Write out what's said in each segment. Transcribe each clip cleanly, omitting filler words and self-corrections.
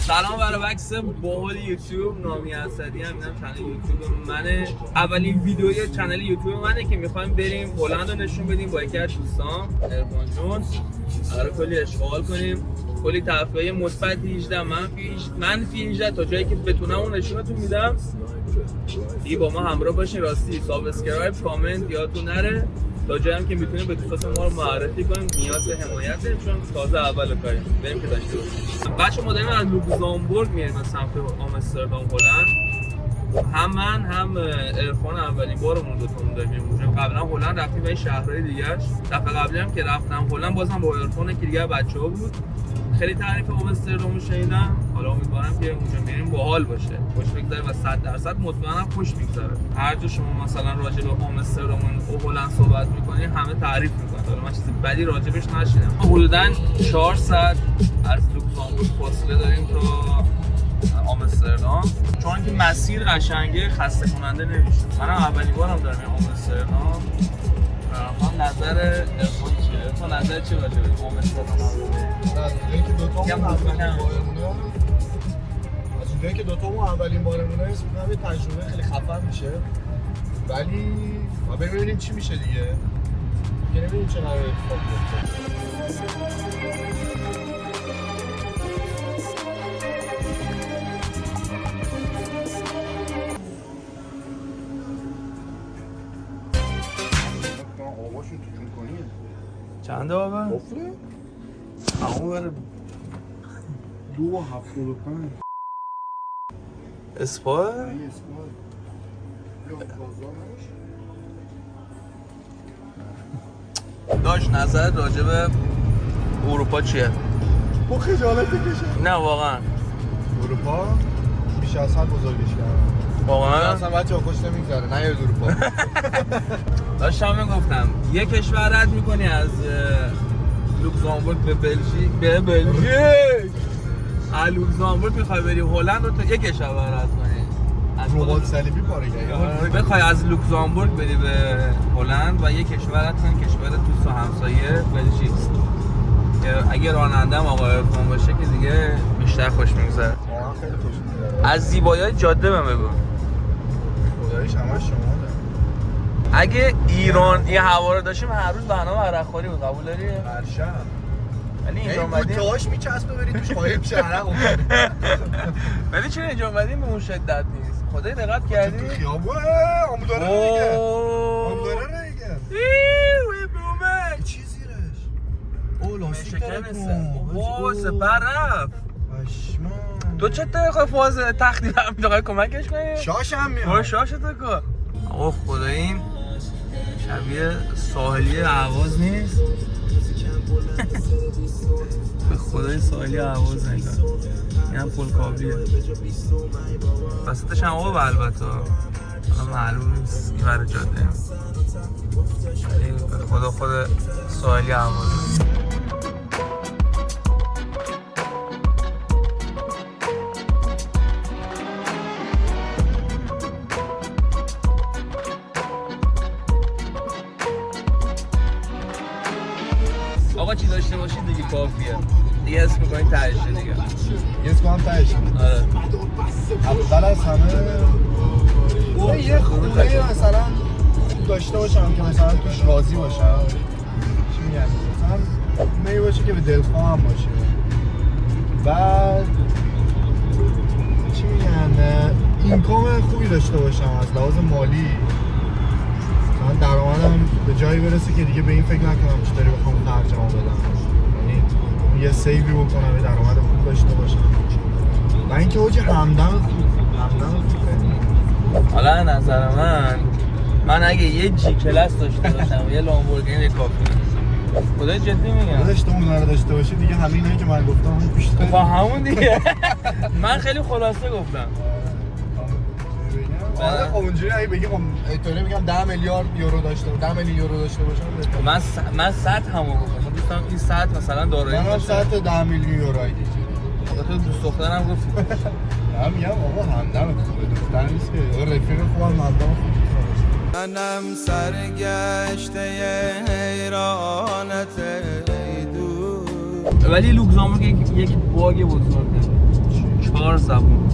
سلام برای بکس باحال یوتیوب. نامی اسدی هم اینم کانال یوتیوب منه. اولین ویدیوی کانال یوتیوب منه که میخوایم بریم هلند رو نشون بدیم با یکی از دوستان ارفان جون. قراره کلی اشغال کنیم، کلی تفریحای مثبت 18 منفی 18 تا جایی که بتونم اون نشونتون میدم. دیگه با ما همراه باشین. راستی سابسکرایب کامنت یادتون نره تا جایی هم که میتونیم به دوستان ما رو معرفی کنیم. نیاز حمایت چون تازه اول کاریم. بریم که داشته باشیم. بچه ما داریم از لوکزامبورگ میریم به سمت آمستردام هلند. هم من هم ارفان اولین بارمون دوتامون داریم اونجا. قبلا هلند رفتیم به شهرهای دیگه‌اش. دفعه قبلی هم که رفتم هلند بازم با ارفان که دیگه بچه‌ها بود. خیلی تعریف آمستردام شنیدم. حالا امیدوارم که اونجا میریم باحال باشه، خوش بگذره و 100% مطمئنم خوش میگذره. هر جا شما مثلا راجع به آمستردام و هلند صحبت می‌کنی همه تعریف می‌کنن. حالا من چیزی بدی راجبش نشیدم. حدوداً 4 ساعت از لوکزامبورگ فاصله داریم تا آمستردام. چون که مسیر قشنگه خسته کننده نمیشه. منم اولین بارم دارم آمستردام. من نظر ارفان چیه؟ تو نظر چی راجع به آمستردام؟ از اونجایی که دوتامون اولین بارمونه حس می‌کنم یه تجربه خیلی خفن میشه، ولی ما ببینیم چی میشه دیگه. نمی‌دونیم چه قراره اتفاق بیفته. آقاشون تو جون کنیه چنده بابا؟ قفله؟ اما بره 2.75 اسپاه؟ داشت نظر راجع به اروپا چیه؟ با خجالت کشه. نه واقعا اروپا بیش از حد بزرگش کردن. واقعا اصلا بچه ها خوش نمیگذاره. نه یاد اروپا. داشتم میگفتم یه کشور رد میکنی از لوکزامبورگ به بلژیک از لوکزامبورگ میخوای بری هلند رو تا یه کشور رد کنی. از ربات صلیبی پاره کردی. بخوای از لوکزامبورگ بری به هلند و یه کشور رد کنی، کشور دوست و همسایه بلژیک. که اگه راننده‌ام آقا ارفان باشه که دیگه بیشتر خوش میگذره. خیلی خوش میگذره. از زیبایی‌های جاده بهم بگو. خداییش همش شما ده. اگه ایران این هوا رو داشتیم هر روز برنامه عرقخوری بود. قبول داری؟ هر شب. ولی اینجا این اومدیم کوتاهاش میچسبه بری توش قایم شه عرق افتاد. ولی چرا اینجا اومدیم به اون شدت نیست؟ خدای دقت کردی؟ تو خیابون آموداره دیگه. آموداره دیگه. وی بومک چی زیرش؟ او لاستیک داره کن. وای سپر رفت. پشمان. تو چطور خواهی فاز تختی برم میخوای کمکش کنی؟ شاش هم میاد. برو شاشتو کن. آقا خدای این شبیه ساحلی اهواز نیست؟ به خدای ساحلی اهواز نگاه. این هم پل کابلیه. وسطش هم آب البته. حالا معلوم نیست این ور جاده. ولی به خود ساحلی اهواز. آقا چی داشته باشید دیگه کافیه. دیگه اسم میکنید تهشه دیگه. یه کنم تهش. آره. اول از همه یه خونه مثلا خوب داشته باشم که مثلا توش راضی باشم. چی میگن؟ مثلا خونه باشه که به دلخواهم باشه. بعد چی میگن؟ اینکام خوبی داشته باشم از لحاظ مالی. من درآمدم به جایی برسه که دیگه به این فکر نکنم چطوری بخوام خرجمو بدم. یعنی یه سیوی بکنم، یه درآمد خوب داشته باشم. و اینکه اوج همدم خوب. حالا نظر من اگه یه جی کلاس داشته باشم یه لامبورگینی کافی. خدای جدی میگم. داداش تو اون رو داشته باشی دیگه همه اینایی که من گفتم اون پیش داره. با همون دیگه. من خیلی خلاصه گفتم. آره خب اونجوری اگه بگی خب اینطوری میگم 10 میلیارد یورو داشته 10 میلیون یورو داشته باشم. من 100 همو گفتم. دوستم این 100 مثلا دارایی باشه. من 100 تا 10 میلیون یورو دیگه. تو دوست دخترم گفتی. من میگم آقا همدم خوبه، دختر نیست که رفیق خوبم همدم خوبه. منم سرگشته حیرانت دو. ولی لوکزامبورگ یک باگ بزرگه. زبون.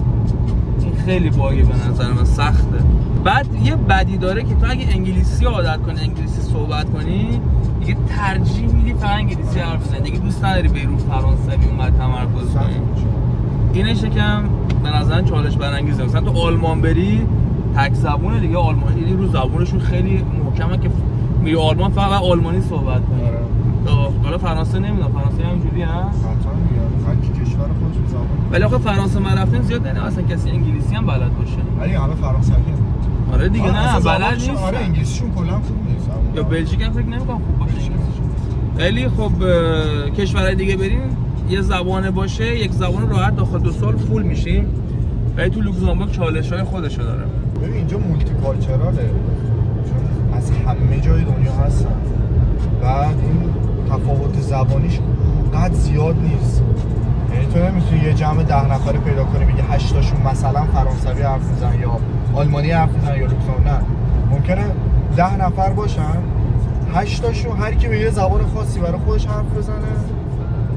این خیلی باگه به نظر من، سخته. بعد یه بدی داره که تو اگه انگلیسی عادت کنی، انگلیسی صحبت کنی، دیگه ترجیح میدی فقط انگلیسی حرف بزنی، دیگه دوست نداری به رو فرانسوی اونقدر تمرکز کنی. اینش یکم به نظر چالش برانگیزه. مثلا تو آلمان بری تک زبونه دیگه، آلمانی رو زبونشون خیلی محکمه که میری آلمان فقط آلمانی صحبت کنی. حالا فرانسه نمیدونم، فرانسه همینجوریه ها؟ هر کی کشور خودش به زبان. ولی آخه فرانسه من رفتم زیاد نه اصلا کسی انگلیسی هم بلد باشه. ولی همه فرانسوی. آره دیگه نه بلد نیست. آره انگلیسیشون کلا خوب نیست. یا بلژیک هم فکر نمی‌کنم خوب باشه انگلیسیشون. ولی خب کشورهای دیگه بریم یه زبانه باشه، یک زبان راحت داخل 2 سال فول میشیم. ولی تو لوکزامبورگ چالش‌های خودشو داره. ببین اینجا مولتی کالچراله، چون از همه جای دنیا هستن. بعد این تفاوت زبانیش اونقدر زیاد نیست. یعنی تو نمیتونی یه جمع 10 نفره پیدا کنی بگی 8 تاشون مثلا فرانسوی حرف میزنن یا آلمانی حرف میزنن یا لوکزامبورگ. نه، ممکنه 10 نفر باشن، 8 تاشون هر کی به یه زبان خاصی برای خودش حرف بزنه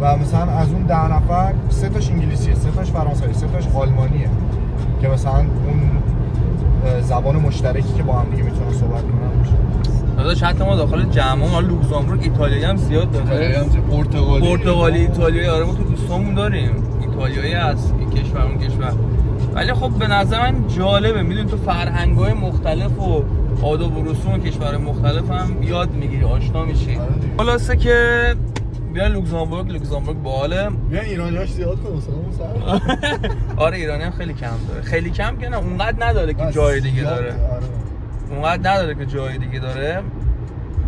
و مثلا از اون 10 نفر 3 تاش انگلیسیه، 3 تاش فرانسوی، 3 تاش آلمانیه که مثلا اون زبان مشترکی که با هم دیگه میتونن صحبت کنن باشه. داداش حتی ما داخل جمع ما لوکزامبورگ ایتالیایی هم زیاد داره. پرتغالی ایتالیایی، آره ما تو دوستامون داریم ایتالیایی هست، این کشور اون کشور. ولی خب به نظر من جالبه، میدونی تو فرهنگ‌های مختلف و آداب و رسوم کشورهای مختلف هم یاد میگیری، آشنا میشی. خلاصه که بیا لوکزامبورگ باحاله. بیا ایرانیاش زیاد کن مثلا. آره ایرانی هم خیلی کم داره، خیلی کم که نه اونقدر نداره که جای دیگه داره. اونقدر نداره که جای دیگه داره.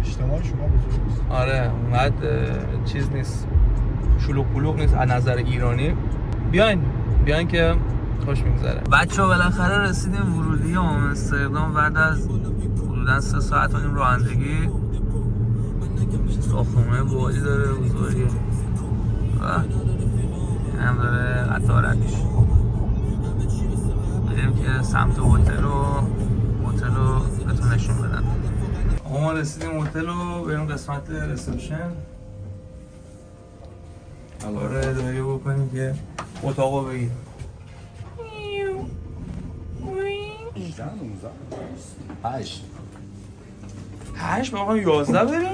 اجتماع شما بزرگ نیست. آره اونقدر چیز نیست، شلوغ پلوغ نیست از نظر ایرانی. بیاین که خوش میگذره. بچه‌ها بالاخره رسیدیم ورودی آمستردام بعد از حدوداً 3 ساعت و نیم رانندگی. ساختمونه باحالی داره، بزرگه و هم داره قطارتش. بریم که سمت هتل رو بهتون نشون بدن. ما رسیدیم هتل رو، بریم قسمت رسپشن. الان ادعایی بکنیم که اتاقو بگیر. 8 ما میخوایم 11 بریم؟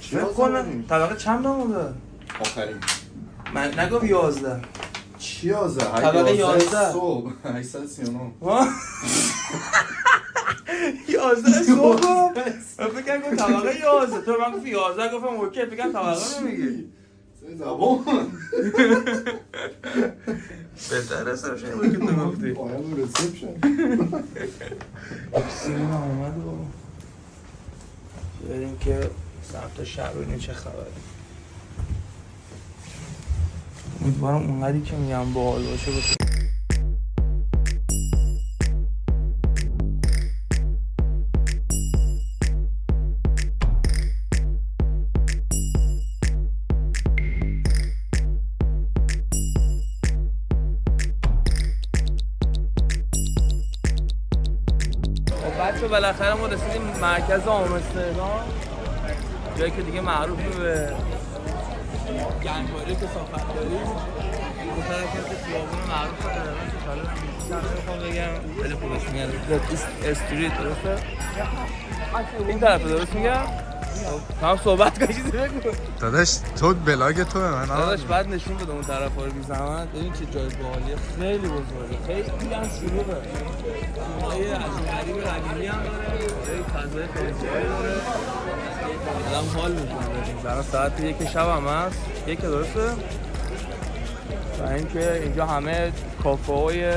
فکر کنم طبقه چند آمده؟ آخرین من نگم 11 چی 11؟ طبقه 11 صبح 839 11 صبح؟ من فکر کنم طبقه 11 تو من گفتی 11 گفتم اوکی، فکر کنم طبقه نمیگی زبان بهتر رسپشن بود که تو گفتی پایان رسپشن سیمون هم اومد و بریم که سمت شهر ببینیم چه خبره. امیدوارم اونقدری که میگم باحال باشه. بچه بالاخره ما رسیدیم مرکز آمستردام، جایی که دیگه معروف به گنگ‌باری که صافت داریم. اون طرف که خیابون معروف داره که حالا نمیخوام بگم خیلی خوبش میاد، استریت درسته؟ این طرف درست میگم؟ هم صحبت کنی چیزی بگو. داداش تو بلاگ تو به من داداش بعد نشون بده اون طرفا رو بی زحمت. ببین چه جای باحالیه، خیلی بزرگه، خیلی هم شلوغه. خونه‌های عجیب غریب قدیمی هم داره، فضای خیلی جالب داره. آدم حال می‌کنه. در ساعت 1 شب هم هست، 1 درسته؟ و اینکه اینجا همه کافه‌های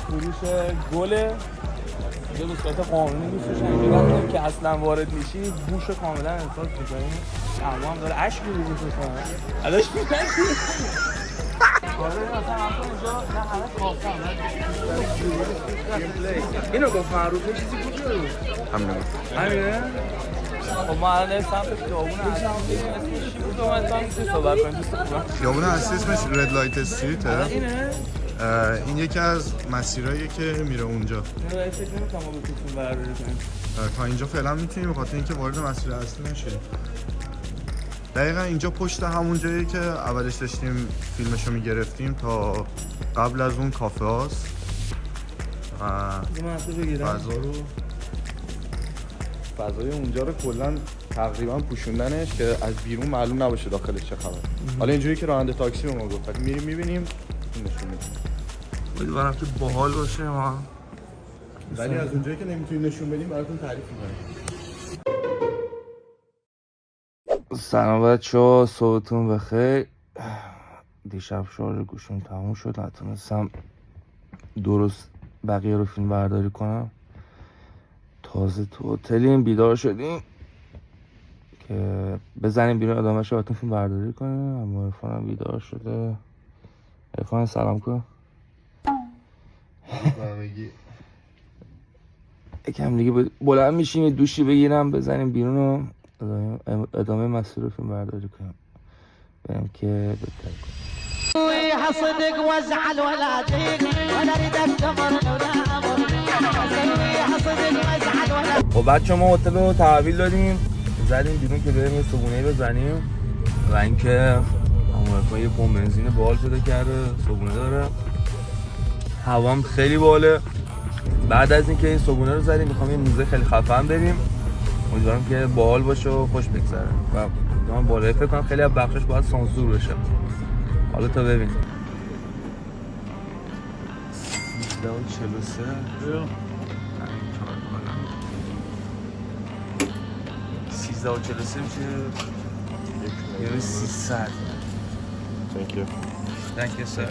فروش گله. یه به صورت قانونی می‌فروشن اینجا، وقتی که اصلا وارد میشی بوش کاملا احساس می‌کنی. هم داره اشک می‌ریزه تو کنه. ازش می‌کنی. آره مثلا همون اینجا نه همه کافه هم. اینو گفت معروفه چیزی کجا بود؟ همینه؟ خب ما الان سمت خیابون اصلی اسمش چی بود؟ اومدم میشه صحبت کنیم دوست خوبم. خیابون اصلی اسمش رد لایت استریت. اینه؟ این یکی از مسیرهاییه که میره اونجا. نه فکر نمی‌کنم ما بتونیم برداری کنیم. تا اینجا فعلا میتونیم به خاطر اینکه وارد مسیر اصلی نشیم. دقیقا اینجا پشت همون جایی که اولش داشتیم فیلمشو میگرفتیم تا قبل از اون کافه هاست فضای اونجا رو کلا تقریبا پوشوندنش که از بیرون معلوم نباشه داخلش چه خبر. حالا اینجوری که راننده تاکسی به ما گفت میریم میبینیم نشون میدیم. امیدوارم که باحال باشه ما. ولی از اونجایی که نمیتونیم نشون بدیم براتون تعریف می‌کنیم. سلام بچه‌ها، صبحتون بخیر. دیشب شارژ گوشیم تموم شد، نتونستم درست بقیه رو فیلم برداری کنم. تازه تو هتلیم بیدار شدیم که بزنیم بیرون ادامه‌اش رو براتون فیلم برداری کنیم. اما عرفانم بیدار شده. عرفان سلام کن. یکم دیگه بلند میشیم، دوشی بگیرم، بزنیم بیرون و ادامه مسیر رو فیلم برداری کنیم. بریم که بهتر کنیم. حصدق وازعل ولا ضيق ولا ردك تمر ولا امر حصدق وازعل ولا. خب بچه ما هتل رو تحویل دادیم، زدیم بیرون که بریم یه صبحونه‌ای بزنیم و اینکه امروز یه پمپ بنزین باحال پیدا کرده، صبحونه داره، هوام خیلی باله. بعد از اینکه این صبحونه رو زدیم میخوام یه موزه خیلی خفن بریم، امیدوارم که باحال باشه و خوش بگذره و من بالایی فکر کنم خیلی از بخشش باید سانسور بشه. حالا تا ببینیم. 13:43 13:43 میشه یه 300. Thank you. Thank you sir.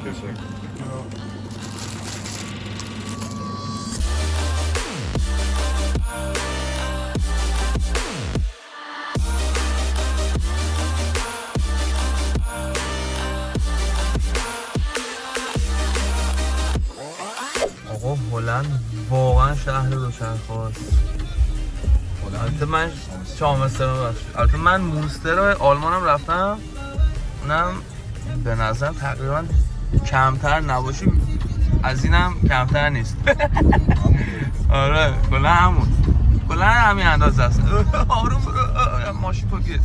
آقا هلند واقعا شهر دوچرخه است. البته من البته من مونستر آلمانم رفتم، اونم به نظر تقریبا کمتر نباشه از اینم کمتر نیست. آره کلا همین اندازه است. آروم برو ماشین پاکیز.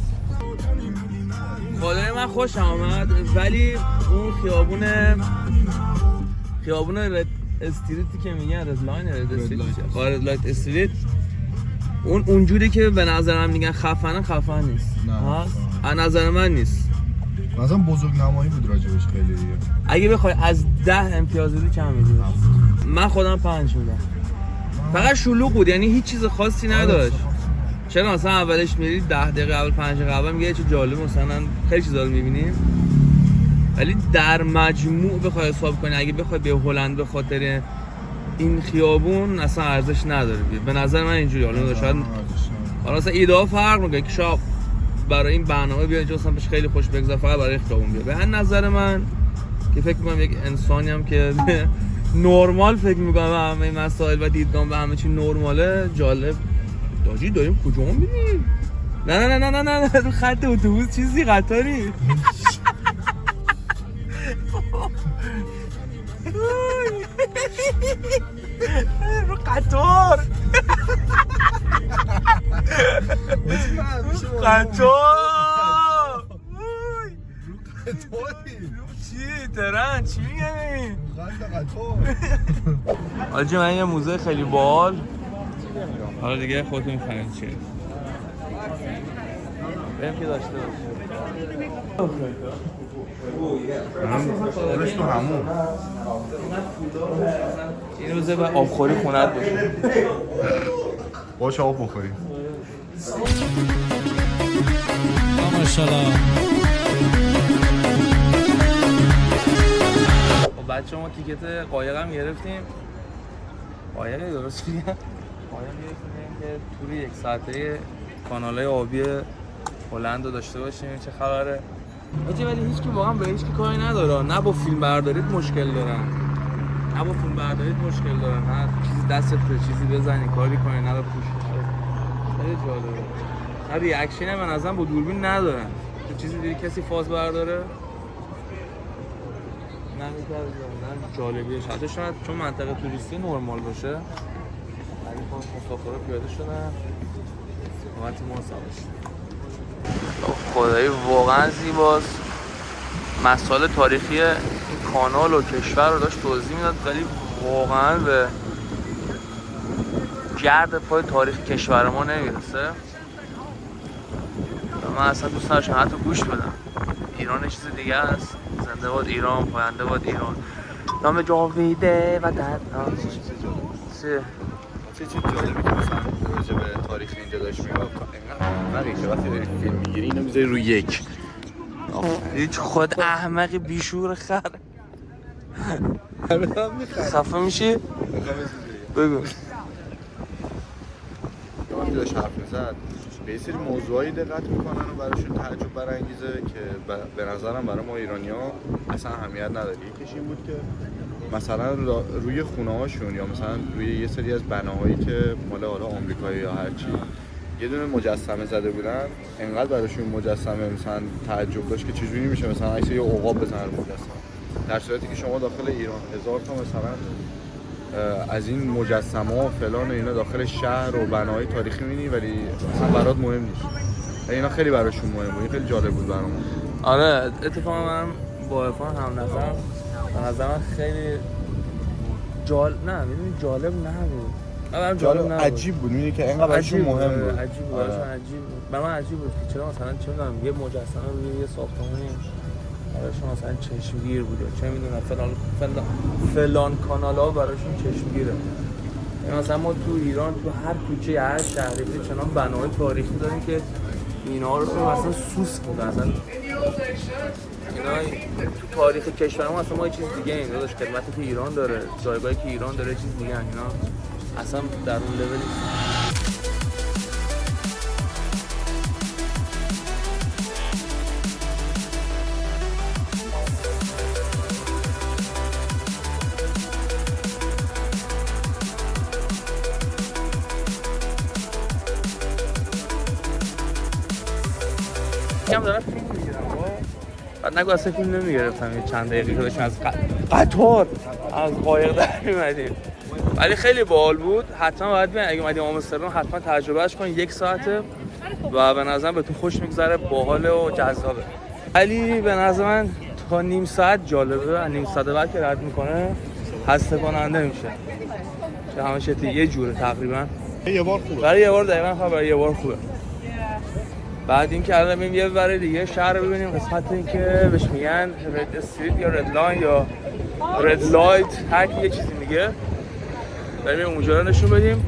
خدای من خوشم آمد، ولی اون خیابون رد استریتی که میگن رد لاین استریت اونجوری که به نظر من میگن خفن نیست. از نظر من نیست. مثلا بزرگ نمایی بود راجبش خیلی دیگه. اگه بخوای از 10 امتیاز بدی چند میدی؟ من خودم 5 میدم. فقط شلوغ بود، یعنی هیچ چیز خاصی نداشت. چرا مثلا اولش میری 10 دقیقه اول 5 دقیقه اول میگه چه جالب، مثلا خیلی چیزا رو میبینیم، ولی در مجموع بخوای حساب کنی اگه بخوای به هلند به خاطر این خیابون اصلا ارزش نداره. به نظر من اینجوری. حالا شاید حالا اصلا ایده ها فرق میکنه که شاید برای این برنامه بیا اینجا اصلا بهش خیلی خوش بگذره، فقط برای خیابون بیا. به هر نظر من که فکر میکنم یک انسانی هم که نرمال فکر میکنم به همه مسائل و دیدگام به همه چی نرماله. جالب داجی داریم کجا میریم؟ نه رو خط اتوبوس چیزی قطاری. رو قطار چی ترن چی میگم؟ آجی من یه موزه خیلی باحال، حالا دیگه خودتون میفهمید چیه. بریم که داشته برش تو همون این روزه به آبخوری خونت باشه. باشه آب بخوریم. ماشاءالله. خب بچه ما تیکت قایق هم گرفتیم. قایق درست میگم؟ قایق گرفتیم که توری 1 ساعته کانالای آبی هلند رو داشته باشیم. چه خبره؟ ولی هیچ کی واقعا به هیچ کی کاری نداره. نه با فیلم برداریت مشکل دارن، هر چیزی دستت به چیزی بزنی کاری کنی، نه پوش. خیلی جالبه. نه ریاکشن من ازم با دوربین ندارن. تو چیزی دیگه کسی فاز برداره نه جالبیه. حتی شاید چون منطقه توریستی نرمال باشه، ولی مسافرها پیاده شدن وقتی ما سوارش خدایی واقعا زیباست. مسائل تاریخی این کانال و کشور رو داشت توضیح میداد، ولی واقعا به گرد پای تاریخ کشور ما نمیرسه. من اصلا دوست داشتم حتی گوش بدم. ایران چیز دیگه است. زنده باد ایران، پاینده باد ایران. نام جاویده و در چه چیز جالبی که مثلا راجع به تاریخ اینجا داشت میگفت. اینقدر که وقتی داری فیلم میگیری اینو میذاری روی یک. هیچ خود احمقی بیشور خر. خفه میشی؟ بگو. وقتی داشت حرف میزد به یه سری موضوعایی دقت میکنن و براشون تعجب برانگیزه که به نظرم برای ما ایرانی‌ها اصلا اهمیت نداره. یکیش این بود که مثلا روی خونه‌هاشون یا مثلا روی یه سری از بناهایی که مال حالا آمریکایی یا هر چی یه دونه مجسمه زده بودن، انقدر براشون مجسمه مثلا تعجب داشت که چجوری میشه مثلا عکس یه عقاب بزنن رو مجسمه، در صورتی که شما داخل ایران 1000 تا مثلا از این مجسمه و فلان و اینا داخل شهر و بناهای تاریخی می‌بینی ولی اصلا برات مهم نیست. اینا خیلی براشون مهم بود. این خیلی جالب بود برام. آره اتفاقا من با عرفان هم نظرم، به نظر من خیلی جالب نبود. جالب نبود. عجیب بود. می‌بینی که اینقدر براشون مهم بود. عجیب بود. عجیب بود. برای من عجیب بود که چرا مثلا چه می‌دونم یه مجسمه روی یه ساختمانی براشون مثلا چشمگیر بوده، چه میدونم فلان کانال‌ها براشون چشمگیره. مثلا ما تو ایران تو هر کوچه هر شهری چنان بناهای تاریخی داریم که اینا رو مثلا سوس بوده. اصلا اینا تو تاریخ کشور ما اصلا ما یه چیز دیگه این داداش، خدمتی که ایران داره، جایگاهی که ایران داره چیز دیگه، اینا اصلا در اون لول کم دارم فیلم میگیرم بعد نگو اصلا فیلم نمیگرفتم. یه چند دقیقه که داشتیم از قطار از قایق در میمدیم، ولی خیلی باحال بود. حتما باید بیاین اگه اومدیم آمستردام حتما تجربهش کنین. 1 ساعته و به نظرم بهتون خوش میگذره، باحاله و جذابه. ولی به نظر من تا نیم ساعت جالبه، نیم ساعت بعد که رد میکنه خسته کننده میشه. چه همه چیز یه جوره تقریبا. یه بار خوبه. برای یه بار دقیقاً برای یه بار خوبه. بعد این که الان بریم یه برای دیگه شهر رو ببینیم، قسمت این که بهش میگن رد استریت یا رد لاین یا رد لایت، هر کی یه چیزی میگه. بریم اونجا رو نشون بدیم.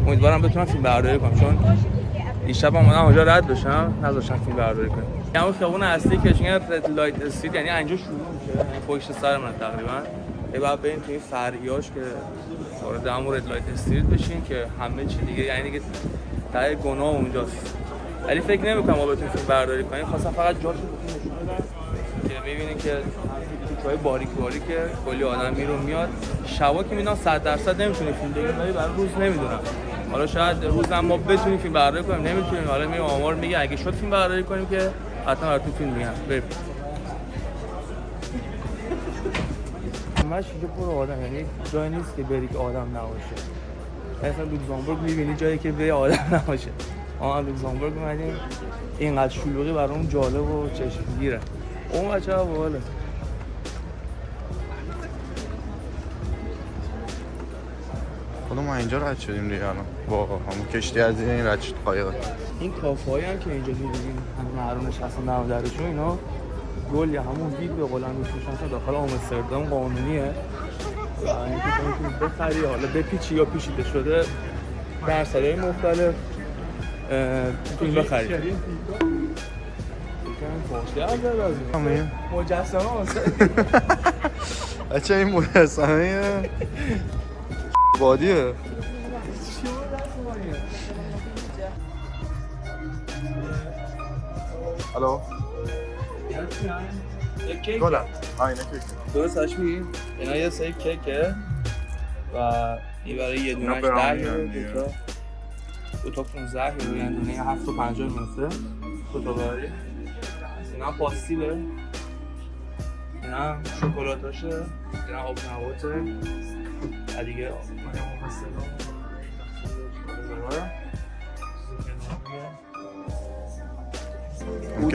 امیدوارم بتونم فیلم برداری کنم، چون دیشب اومدم اونجا رد بشم نذاشتم فیلم برداری کنم. همون خیابون اصلی که میگن رد لایت استریت یعنی اینجا شروع میشه، یعنی پشت سر من تقریبا. بعد بریم توی فرعیاش که وارد همون رد لایت استریت بشین که همه چی دیگه، یعنی دیگه ته گناه اونجاست. ولی فکر نمی‌کنم ما بتونیم فیلم برداری کنیم. خواستم فقط جاشو بتونیم نشون بدم که ببینید که کوچه‌های باریک کلی آدم میرون میاد. شبا که میدونم 100% نمیتونیم فیلم بگیریم، ولی برای روز نمیدونم. حالا شاید روز هم ما بتونیم فیلم برداری کنیم، نمیتونیم. حالا میگم آمار میگه اگه شد فیلم برداری کنیم که حتما براتون فیلم میگم. بریم. همش اینجا پر آدم، یعنی جایی نیست که بری که آدم نباشه. مثلا لوکزامبورگ می‌بینی جایی که به آدم نباشه. ما لوکزامبورگ اومدیم، اینقدر شلوغی برام جالب و چشمگیره. اون بچه‌ها باحاله. خود ما اینجا رد شدیم دیگه الان با همون کشتی از این رد شد قایق. این کافه‌هایی هم که اینجا می‌بینیم همه محروم نشستن دم درشون، اینا گل یا همون وید به قولن می‌فروشن داخل آمستردام قانونیه. اینکه می‌تونید بخری، حالا بپیچی یا پیچیده شده در سایه‌های مختلف می‌تونید بخرید. مجسمه بچه این مجسمه بادیه. الو گلم اینه کیک درست هاشمی؟ اینا یه سری کیکه و این برای یه دونهش 10 یورو، دو تا 15 یورو، یعنی دونه 7.50 میفته. دو تا برای اینا پاستیله، اینا شکلاتاشه، اینا آب نباته و دیگه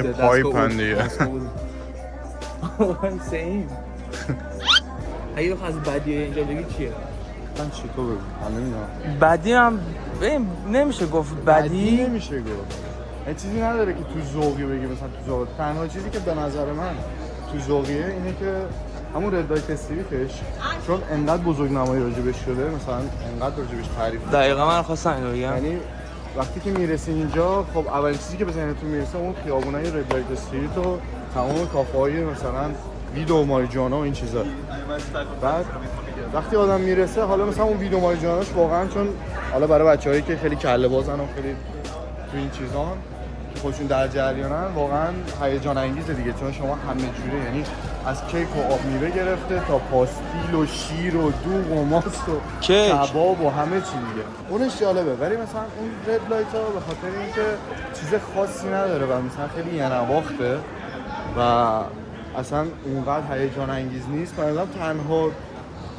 که پایپن دیگه. سیم. اگه بخواه از بدیه اینجا بگی چیه؟ من چی تو بگو؟ من نمیدونم. بدی هم نمیشه گفت بدی نمیشه گفت. این چیزی نداره که تو ذوقی بگی مثلا تو ذوق. تنها چیزی که به نظر من تو ذوقیه اینه که همون رد لایت استریتش چون انقدر بزرگنمایی راجبش شده مثلا انقدر راجبش تعریف دقیقا من خواستم اینو بگم. یعنی وقتی که میرسی اینجا خب اولین چیزی که به ذهنتون میرسه اون خیابونای رد لایت استریت و تمام کافه‌های مثلا ویدو ماریجوانا و این چیزا. بعد وقتی آدم میرسه حالا مثلا اون ویدو ماریجواناش واقعا چون حالا برای بچه‌هایی که خیلی کله بازن و خیلی تو این چیزان که خودشون در جریانن واقعا هیجان انگیزه دیگه چون شما همه جوره یعنی از کیک و آب میوه گرفته تا پاستیل و شیر و دوغ و ماست و کباب و همه چی دیگه. اونش جالبه ولی مثلا اون رد لایت ها به خاطر اینکه چیز خاصی نداره و مثلا خیلی ینواخته و اصلا اونقدر هیجان انگیز نیست. مثلا تنها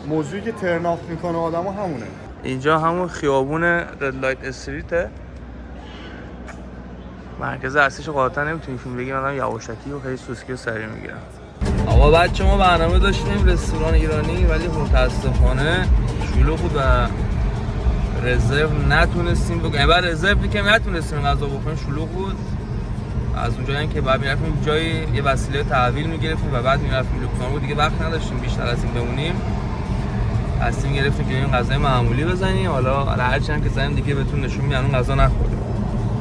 موضوعی که ترن آف میکنه آدمو همونه. اینجا همون خیابون رد لایت استریته. مرکز اصلیش قاطعا نمیتونیم فیلم بگیم آدم یواشکی و خیلی سوسکی و سریع میگیرن. آقا بچه ما برنامه داشتیم رستوران ایرانی ولی متاسفانه شلوغ بود و رزرو نتونستیم بکنیم. بعد رزرو که نتونستیم غذا بخوریم شلوغ بود. از اونجایی هم که بعد میرفتیم جای یه وسیله تحویل میگرفتیم و بعد میرفتیم لوکزامبورگ دیگه وقت نداشتیم بیشتر از این بمونیم. تصمیم گرفتیم که این غذای معمولی بزنیم. حالا هرچی هم که زنیم دیگه بهتون نشون میدم اون غذا نخوریم.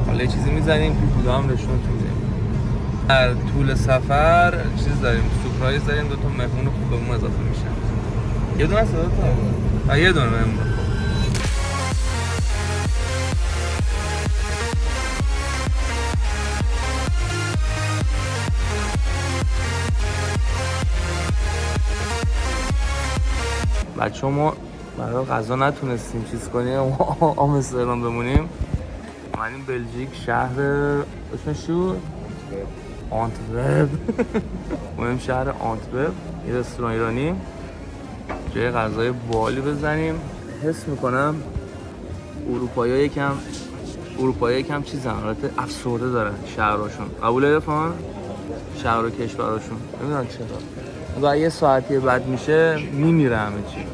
حالا یه چیزی میزنیم تو ویدیو هم نشونتون میدیم. در طول سفر چیز داریم سورپرایز داریم 2 تا مهمون خوب بهمون اضافه میشن. یه دونه است 2 تا؟ یه دونه مهمون. بچه ما برای غذا نتونستیم چیز کنیم آمستردام بمونیم. اومدیم بلژیک شهر اسمش چی بود؟ آنتورپ. اومدیم شهر آنتورپ یه رستوران ایرانی جای غذای بالی بزنیم. حس میکنم اروپایی یکم چیزن البته افسرده دارن شهرهاشون. قبوله رفان؟ شهر و کشورهاشون نمیدونم چرا و یه ساعتی بعد میشه میمیره همه چی.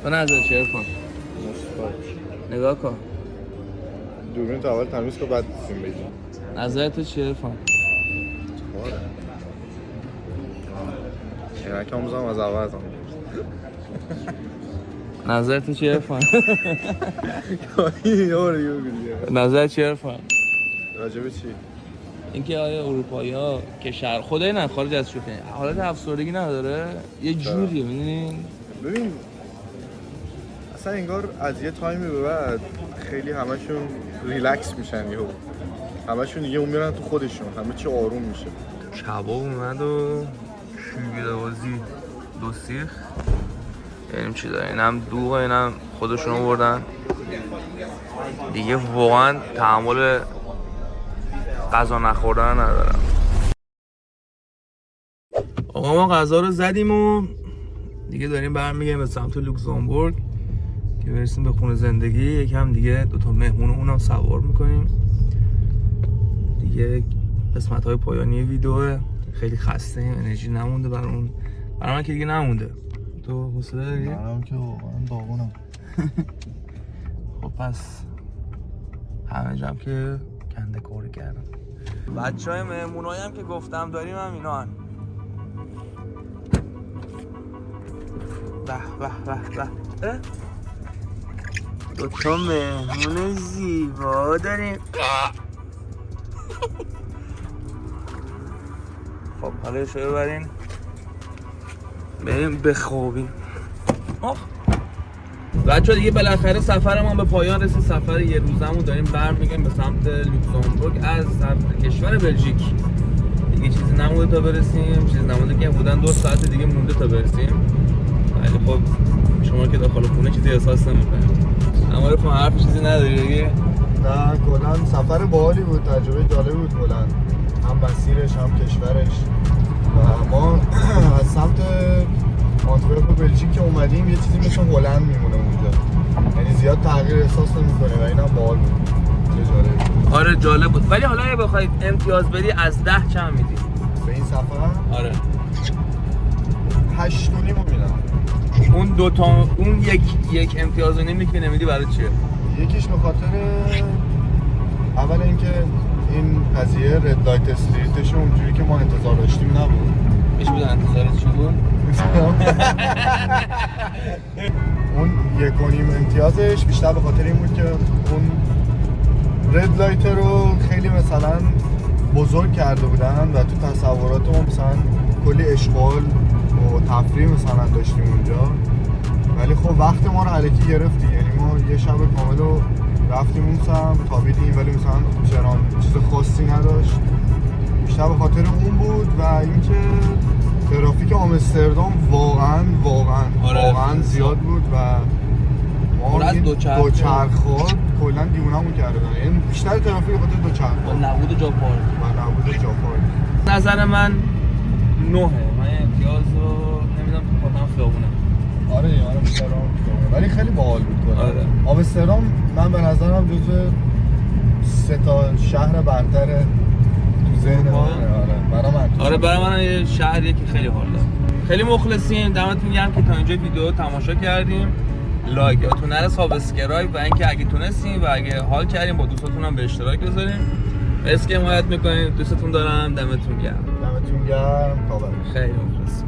به نظر چه رفان؟ نگاه کن دوربین تو اول تمیز کن بعد فیلم بگیر. نظر تو چیه رفان؟ یکم بزنم از اول ازم. نظر تو چیه رفان؟ یه نظر چیه رفان؟ راجبه چی؟ اینکه آیا اروپایی‌ها که شهر خدای نه خارج از شوخی حالت افسردگی نداره یه جوریه می‌دونین. ببین اصلا انگار از یه تایمی به بعد خیلی همشون ریلکس میشن یهو همشون دیگه اون میرن تو خودشون همه چی آروم میشه. کباب اومد و شویده‌بازی 2 سیخ یعنی چی داره اینم دوغ اینم خودشون آوردن دیگه واقعا تحمل غذا نخوردن ندارم. آقا ما غذا رو زدیم و دیگه داریم برمیگردیم به سمت لوکزامبورگ که برسیم به خونه زندگی. یکم دیگه 2 تا مهمون اونم سوار میکنیم دیگه. قسمت‌های پایانی ویدیو خیلی خسته ایم انرژی نمونده برای من که دیگه نمونده. تو حوصله داری؟ منم که واقعا داغونم. خب پس همه جام که کنده کوری کردم. بچهای مهمونایی هم که گفتم داریم هم اینا هن. به 2 تا مهمون زیبا داریم. خب حالا شو ببرین بریم بخوابیم. بچه‌ها دیگه بالاخره سفرمون به پایان رسید. سفر یه روزمون داریم برمیگردیم به سمت لوکزامبورگ از سمت کشور بلژیک. دیگه چیزی نمونده تا برسیم. چیزی نمونده که بودن 2 ساعت دیگه مونده تا برسیم. ولی خب شما که داخل خونه چیزی احساس نمی‌کنید. اما رفت حرف چیزی نداری دیگه؟ نه کلاً سفر باحالی بود. تجربه جالب بود کلاً. هم مسیرش هم کشورش. و ما از سمت آنتورپ و بلژیک که اومدیم یه چیزی مثل هلند میمونه اونجا. یعنی زیاد تغییر احساس نمی‌کنه و اینم باحال بود. تجارت. آره جالب بود. ولی حالا اگه بخواید امتیاز بدی از 10 چند میدی؟ به این صفحه آره 8 و نیم میدم. اون دوتا اون یک امتیاز و نیمی که نمیدی برای چیه؟ یکیش به خاطر اول اینکه این قضیه رد لایت استریتش اونجوری که ما انتظار داشتیم نبود. میشه بود انتظارت چی بود؟ اون 1.5 امتیازش بیشتر به خاطر این بود که اون رد لایت رو خیلی مثلا بزرگ کرده بودن و تو تصوراتمون مثلا کلی اشغال و تفریح مثلا داشتیم اونجا، ولی خب وقت ما رو علکی گرفتی. یعنی ما یه شب کامل رو رفتیم اون سم تابیدیم، ولی مثلا چرا چیز خاصی نداشت. بیشتر به خاطر اون بود و اینکه ترافیک آمستردام واقعا زیاد بود و ما این دوچرخ‌ها کلا دیوونه‌مون کرده بودن. یعنی بیشتر ترافیک به خاطر دوچرخ‌ها با نبود جا پارک. نظر من 9. من امتیاز رو نمیدونم تو خودم خیابونه. آره آمستردام ولی خیلی باحال بود کلا. آره. آمستردام من به نظرم جزو 3 تا شهر برتر تو ذهن آره برای من یه شهریه که خیلی حال داره. خیلی مخلصیم، دمتون گرم که تا اینجا ویدیو تماشا کردیم. لایک یادتون نره، سابسکرایب و اینکه اگه تونستین و اگه حال کردین با دوستاتون هم به اشتراک بذارین. مرسی که حمایت میکنین، دوستتون دارم. دمتون گرم. تا بعد. خیلی مخلصیم.